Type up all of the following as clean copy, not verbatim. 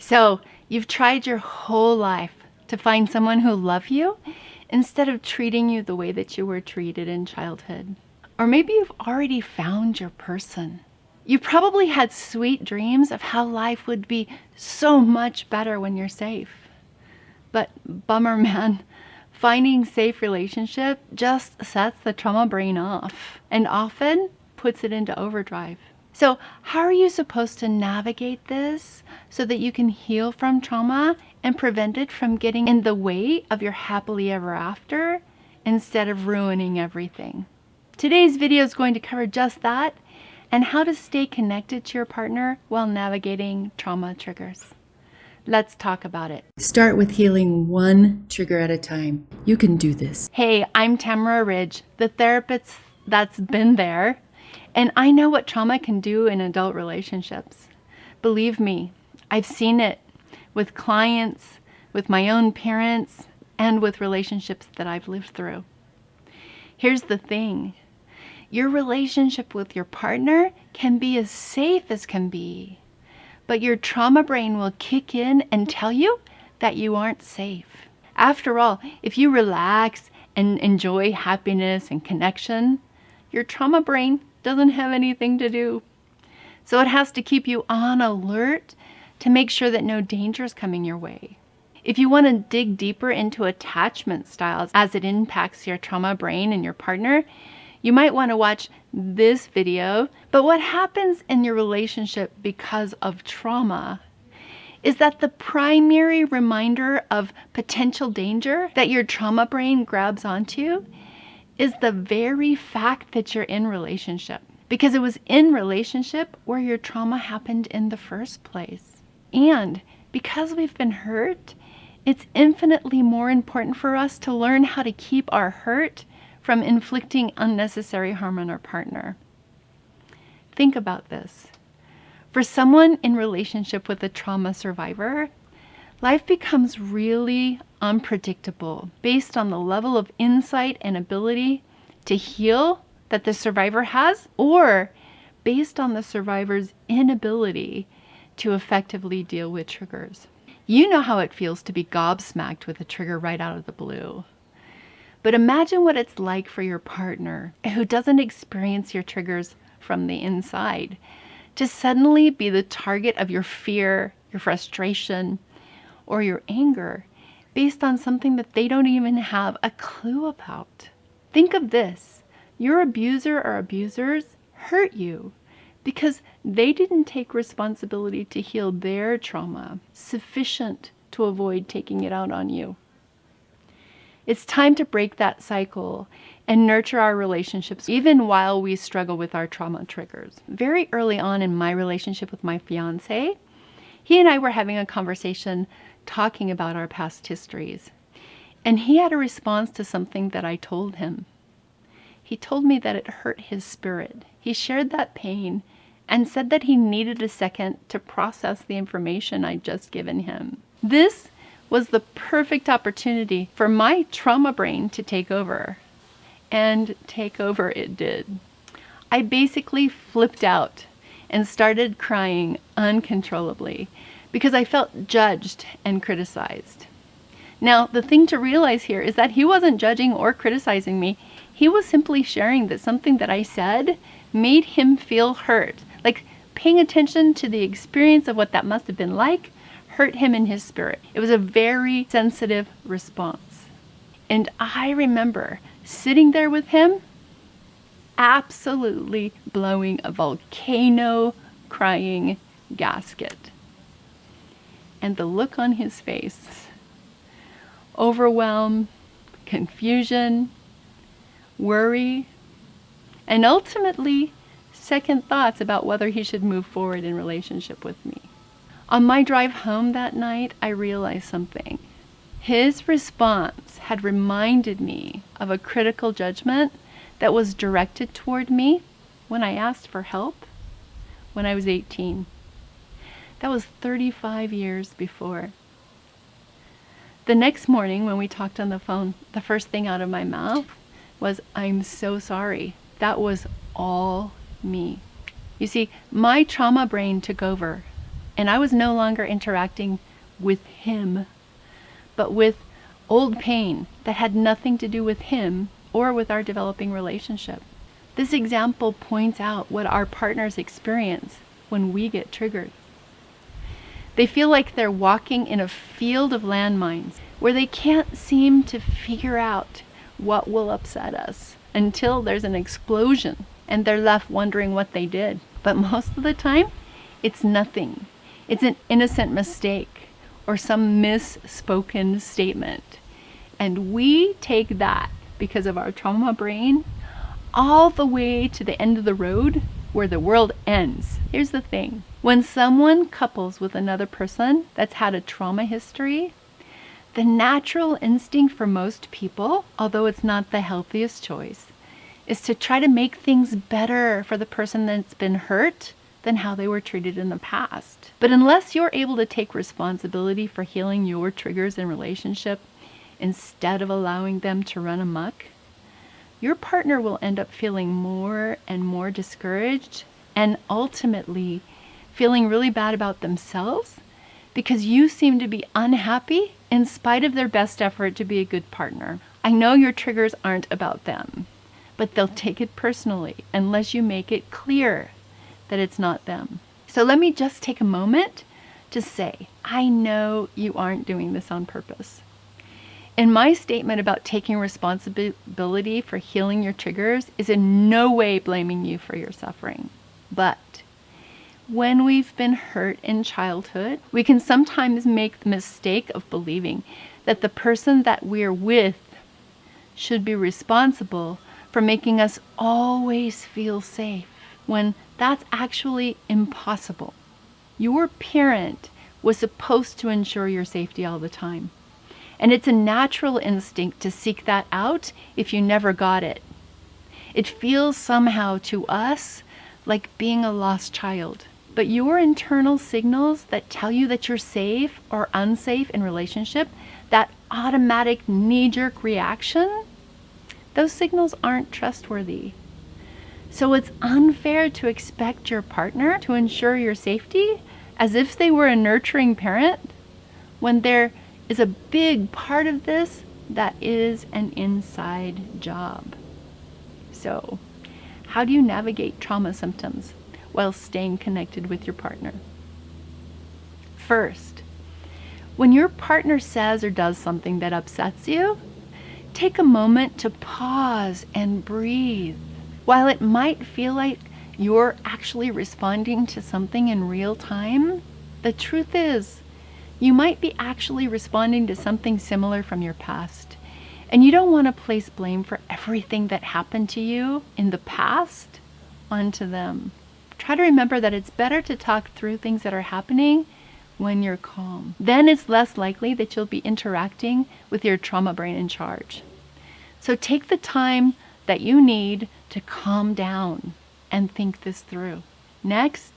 So you've tried your whole life to find someone who loves you instead of treating you the way that you were treated in childhood. Or maybe you've already found your person. You probably had sweet dreams of how life would be so much better when you're safe. But bummer, man, finding safe relationship just sets the trauma brain off and often puts it into overdrive. So how are you supposed to navigate this so that you can heal from trauma and prevent it from getting in the way of your happily ever after instead of ruining everything? Today's video is going to cover just that and how to stay connected to your partner while navigating trauma triggers. Let's talk about it. Start with healing one trigger at a time. You can do this. Hey, I'm Tamara Ridge, the therapist that's been there, and I know what trauma can do in adult relationships. Believe me, I've seen it with clients, with my own parents, and with relationships that I've lived through. Here's the thing. Your relationship with your partner can be as safe as can be, but your trauma brain will kick in and tell you that you aren't safe. After all, if you relax and enjoy happiness and connection, your trauma brain doesn't have anything to do. So it has to keep you on alert to make sure that no danger is coming your way. If you want to dig deeper into attachment styles as it impacts your trauma brain and your partner, you might want to watch this video. But what happens in your relationship because of trauma is that the primary reminder of potential danger that your trauma brain grabs onto is the very fact that you're in relationship. Because it was in relationship where your trauma happened in the first place. And because we've been hurt, it's infinitely more important for us to learn how to keep our hurt from inflicting unnecessary harm on our partner. Think about this. For someone in relationship with a trauma survivor, life becomes really unpredictable based on the level of insight and ability to heal that the survivor has, or based on the survivor's inability to effectively deal with triggers. You know how it feels to be gobsmacked with a trigger right out of the blue. But imagine what it's like for your partner who doesn't experience your triggers from the inside to suddenly be the target of your fear, your frustration, or your anger based on something that they don't even have a clue about. Think of this. Your abuser or abusers hurt you because they didn't take responsibility to heal their trauma sufficient to avoid taking it out on you. It's time to break that cycle and nurture our relationships even while we struggle with our trauma triggers. Very early on in my relationship with my fiance, he and I were having a conversation talking about our past histories. And he had a response to something that I told him. He told me that it hurt his spirit. He shared that pain and said that he needed a second to process the information I'd just given him. This was the perfect opportunity for my trauma brain to take over. And take over it did. I basically flipped out and started crying uncontrollably because I felt judged and criticized. Now, the thing to realize here is that he wasn't judging or criticizing me. He was simply sharing that something that I said made him feel hurt. Like paying attention to the experience of what that must have been like hurt him in his spirit. It was a very sensitive response. And I remember sitting there with him, absolutely blowing a volcano crying gasket. And the look on his face, overwhelm, confusion, worry, and ultimately second thoughts about whether he should move forward in relationship with me. On my drive home that night, I realized something. His response had reminded me of a critical judgment that was directed toward me when I asked for help when I was 18. That was 35 years before. The next morning when we talked on the phone, the first thing out of my mouth was, "I'm so sorry. That was all me." You see, my trauma brain took over. and I was no longer interacting with him, but with old pain that had nothing to do with him or with our developing relationship. This example points out what our partners experience when we get triggered. They feel like they're walking in a field of landmines where they can't seem to figure out what will upset us until there's an explosion and they're left wondering what they did. But most of the time, it's nothing. It's an innocent mistake or some misspoken statement. And we take that, because of our trauma brain, all the way to the end of the road where the world ends. Here's the thing. When someone couples with another person that's had a trauma history, the natural instinct for most people, although it's not the healthiest choice, is to try to make things better for the person that's been hurt than how they were treated in the past. But unless you're able to take responsibility for healing your triggers in relationship instead of allowing them to run amok, your partner will end up feeling more and more discouraged and ultimately feeling really bad about themselves because you seem to be unhappy in spite of their best effort to be a good partner. I know your triggers aren't about them, but they'll take it personally unless you make it clear that it's not them. So let me just take a moment to say, I know you aren't doing this on purpose. And my statement about taking responsibility for healing your triggers is in no way blaming you for your suffering. But when we've been hurt in childhood, we can sometimes make the mistake of believing that the person that we're with should be responsible for making us always feel safe, when that's actually impossible. Your parent was supposed to ensure your safety all the time. And it's a natural instinct to seek that out if you never got it. It feels somehow to us like being a lost child. But your internal signals that tell you that you're safe or unsafe in relationship, that automatic knee-jerk reaction, those signals aren't trustworthy. So it's unfair to expect your partner to ensure your safety as if they were a nurturing parent when there is a big part of this that is an inside job. So, how do you navigate trauma symptoms while staying connected with your partner? First, when your partner says or does something that upsets you, take a moment to pause and breathe. While it might feel like you're actually responding to something in real time, the truth is, you might be actually responding to something similar from your past. And you don't want to place blame for everything that happened to you in the past onto them. Try to remember that it's better to talk through things that are happening when you're calm. Then it's less likely that you'll be interacting with your trauma brain in charge. So take the time that you need to calm down and think this through. Next,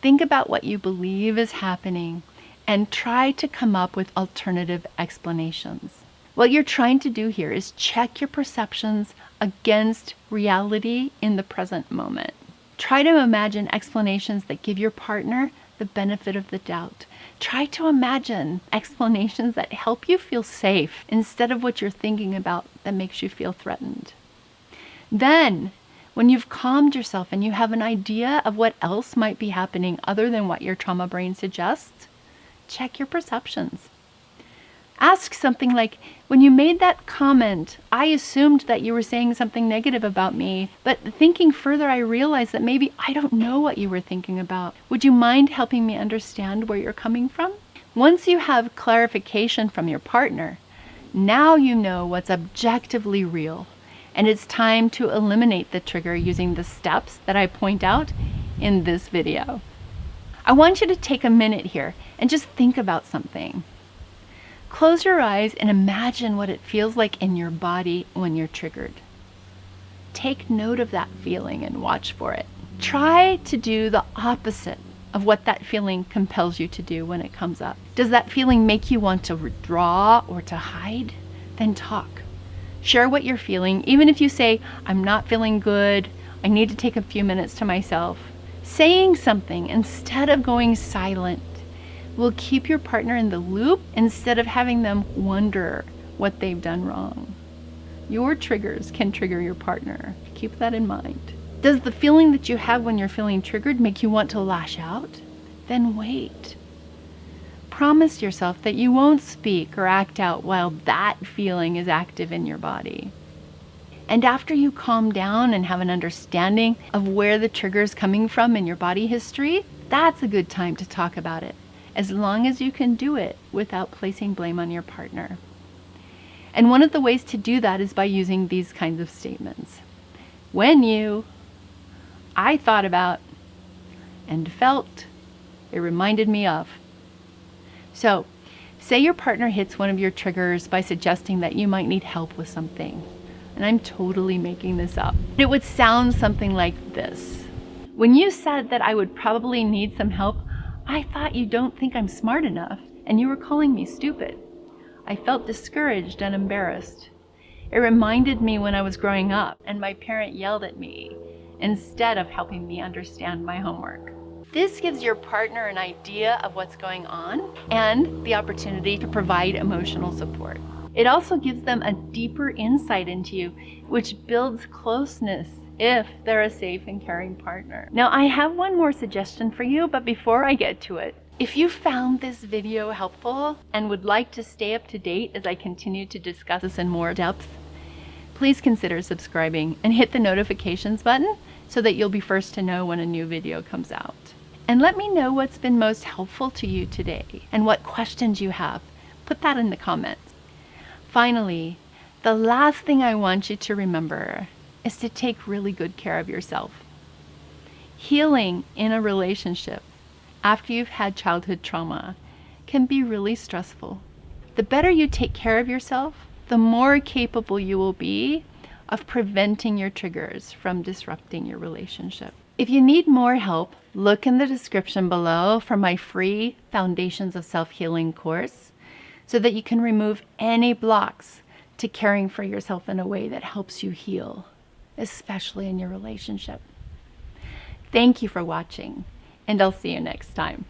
think about what you believe is happening and try to come up with alternative explanations. What you're trying to do here is check your perceptions against reality in the present moment. Try to imagine explanations that give your partner the benefit of the doubt. Try to imagine explanations that help you feel safe instead of what you're thinking about that makes you feel threatened. Then, when you've calmed yourself and you have an idea of what else might be happening other than what your trauma brain suggests, check your perceptions. Ask something like, when you made that comment, I assumed that you were saying something negative about me, but thinking further, I realized that maybe I don't know what you were thinking about. Would you mind helping me understand where you're coming from? Once you have clarification from your partner, now you know what's objectively real, and it's time to eliminate the trigger using the steps that I point out in this video. I want you to take a minute here and just think about something. Close your eyes and imagine what it feels like in your body when you're triggered. Take note of that feeling and watch for it. Try to do the opposite of what that feeling compels you to do when it comes up. Does that feeling make you want to withdraw or to hide? Then talk. Share what you're feeling, even if you say, I'm not feeling good, I need to take a few minutes to myself. Saying something instead of going silent will keep your partner in the loop instead of having them wonder what they've done wrong. Your triggers can trigger your partner. Keep that in mind. Does the feeling that you have when you're feeling triggered make you want to lash out? Then wait. Promise yourself that you won't speak or act out while that feeling is active in your body. And after you calm down and have an understanding of where the trigger is coming from in your body history, that's a good time to talk about it, as long as you can do it without placing blame on your partner. And one of the ways to do that is by using these kinds of statements. When you, I thought about, and felt, it reminded me of. So, say your partner hits one of your triggers by suggesting that you might need help with something. And I'm totally making this up. It would sound something like this. When you said that I would probably need some help, I thought you don't think I'm smart enough, and you were calling me stupid. I felt discouraged and embarrassed. It reminded me when I was growing up and my parent yelled at me instead of helping me understand my homework. This gives your partner an idea of what's going on and the opportunity to provide emotional support. It also gives them a deeper insight into you, which builds closeness if they're a safe and caring partner. Now, I have one more suggestion for you, but before I get to it, if you found this video helpful and would like to stay up to date as I continue to discuss this in more depth, please consider subscribing and hit the notifications button so that you'll be first to know when a new video comes out. And let me know what's been most helpful to you today and what questions you have. Put that in the comments. Finally, the last thing I want you to remember is to take really good care of yourself. Healing in a relationship after you've had childhood trauma can be really stressful. The better you take care of yourself, the more capable you will be of preventing your triggers from disrupting your relationship. If you need more help, look in the description below for my free Foundations of Self-Healing course so that you can remove any blocks to caring for yourself in a way that helps you heal, especially in your relationship. Thank you for watching, and I'll see you next time.